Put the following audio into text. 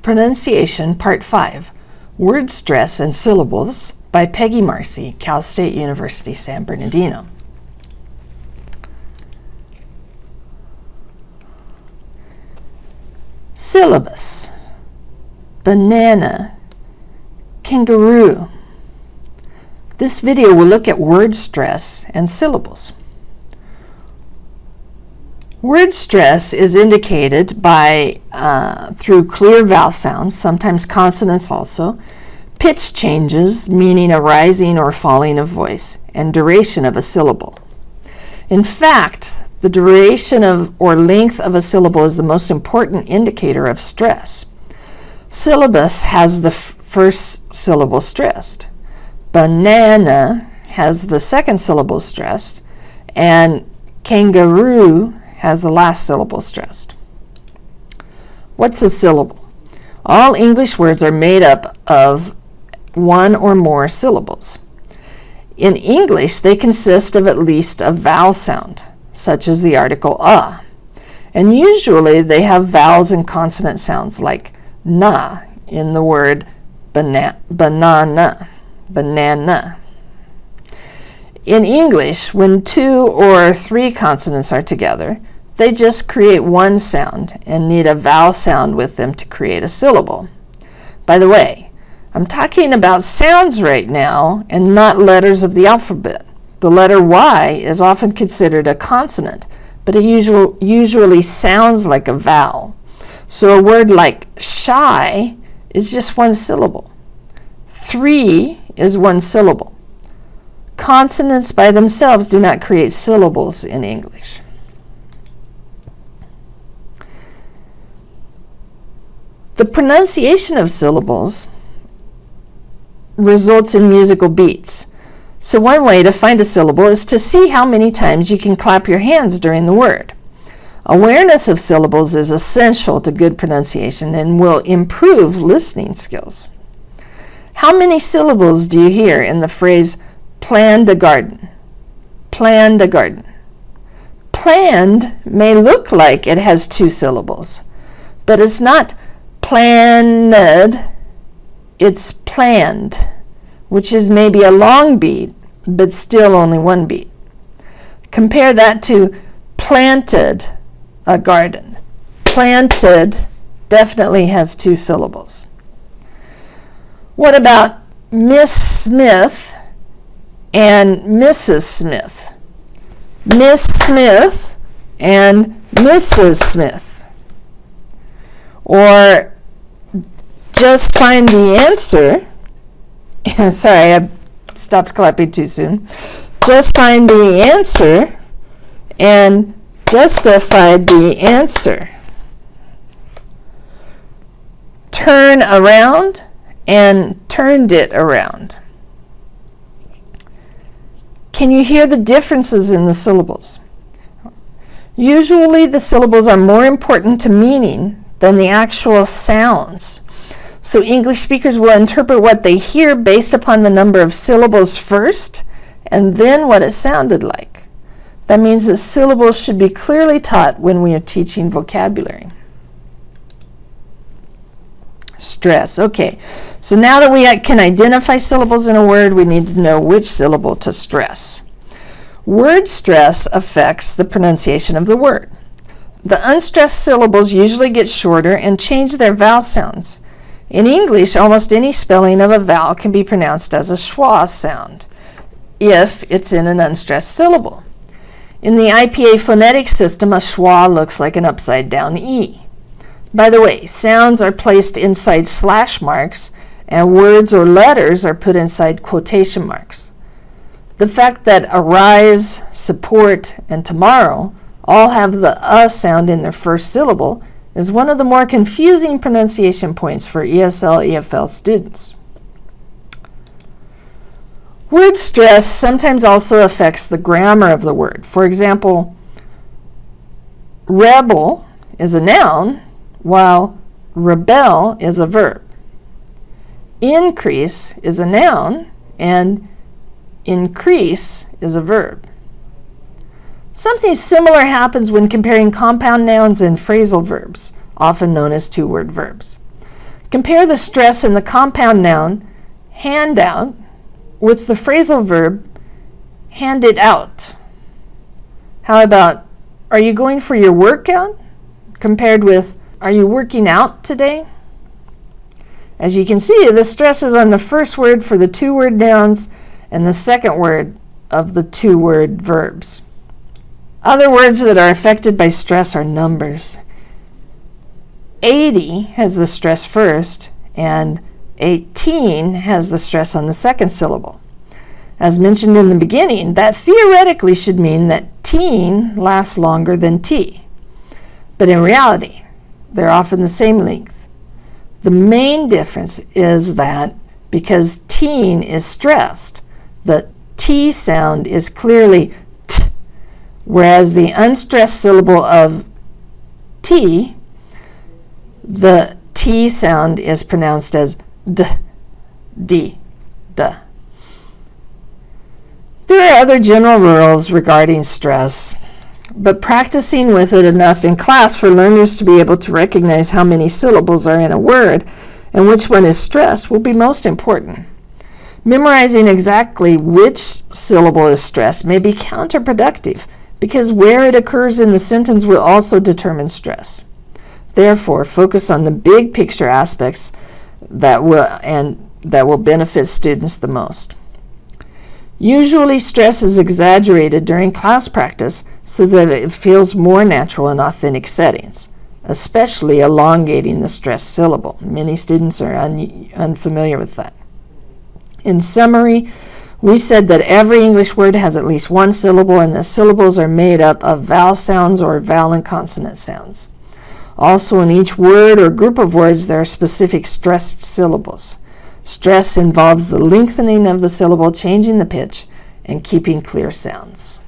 Pronunciation, Part 5, Word Stress and Syllables by Peggy Marcy, Cal State University, San Bernardino. Syllabus, banana, kangaroo. This video will look at word stress and syllables. Word stress is indicated by through clear vowel sounds, sometimes consonants also, pitch changes, meaning a rising or falling of voice, and duration of a syllable. In fact, the duration of or length of a syllable is the most important indicator of stress. Syllabus has the first syllable stressed. Banana has the second syllable stressed, and kangaroo has the last syllable stressed. What's a syllable? All English words are made up of one or more syllables. In English, they consist of at least a vowel sound, such as the article a, and usually they have vowels and consonant sounds like na in the word banana. In English, when 2 or 3 consonants are together, they just create one sound and need a vowel sound with them to create a syllable. By the way, I'm talking about sounds right now and not letters of the alphabet. The letter Y is often considered a consonant, but it usually sounds like a vowel. So a word like shy is just one syllable. 3 is one syllable. Consonants by themselves do not create syllables in English. The pronunciation of syllables results in musical beats. So one way to find a syllable is to see how many times you can clap your hands during the word. Awareness of syllables is essential to good pronunciation and will improve listening skills. How many syllables do you hear in the phrase planned a garden? Planned a garden. Planned may look like it has 2 syllables, but it's not planned, it's planned, which is maybe a long beat, but still only one beat. Compare that to planted a garden. Planted definitely has 2 syllables. What about Miss Smith and Mrs. Smith? Miss Smith and Mrs. Smith. Or just find the answer. Sorry, I stopped clapping too soon. Just find the answer and justify the answer. Turn around and turned it around. Can you hear the differences in the syllables? Usually the syllables are more important to meaning than the actual sounds. So English speakers will interpret what they hear based upon the number of syllables first and then what it sounded like. That means that syllables should be clearly taught when we are teaching vocabulary. Stress. Okay, so now that we can identify syllables in a word, we need to know which syllable to stress. Word stress affects the pronunciation of the word. The unstressed syllables usually get shorter and change their vowel sounds. In English, almost any spelling of a vowel can be pronounced as a schwa sound if it's in an unstressed syllable. In the IPA phonetic system, a schwa looks like an upside down E. By the way, sounds are placed inside slash marks and words or letters are put inside quotation marks. The fact that arise, support, and tomorrow all have the sound in their first syllable is one of the more confusing pronunciation points for ESL/EFL students. Word stress sometimes also affects the grammar of the word. For example, rebel is a noun, while rebel is a verb. Increase is a noun, and increase is a verb. Something similar happens when comparing compound nouns and phrasal verbs, often known as two-word verbs. Compare the stress in the compound noun hand out with the phrasal verb hand it out. How about, are you going for your workout? Compared with, are you working out today? As you can see, the stress is on the first word for the two-word nouns and the second word of the two-word verbs. Other words that are affected by stress are numbers. 80 has the stress first, and 18 has the stress on the second syllable. As mentioned in the beginning, that theoretically should mean that teen lasts longer than T. But in reality, they're often the same length. The main difference is that because teen is stressed, the T sound is clearly T, whereas the unstressed syllable of T, the T sound is pronounced as D, D, D. There are other general rules regarding stress, but practicing with it enough in class for learners to be able to recognize how many syllables are in a word and which one is stressed will be most important. Memorizing exactly which syllable is stressed may be counterproductive because where it occurs in the sentence will also determine stress. Therefore, focus on the big picture aspects that will benefit students the most. Usually stress is exaggerated during class practice so that it feels more natural in authentic settings, especially elongating the stressed syllable. Many students are unfamiliar with that. In summary, we said that every English word has at least one syllable, and the syllables are made up of vowel sounds or vowel and consonant sounds. Also, in each word or group of words, there are specific stressed syllables. Stress involves the lengthening of the syllable, changing the pitch, and keeping clear sounds.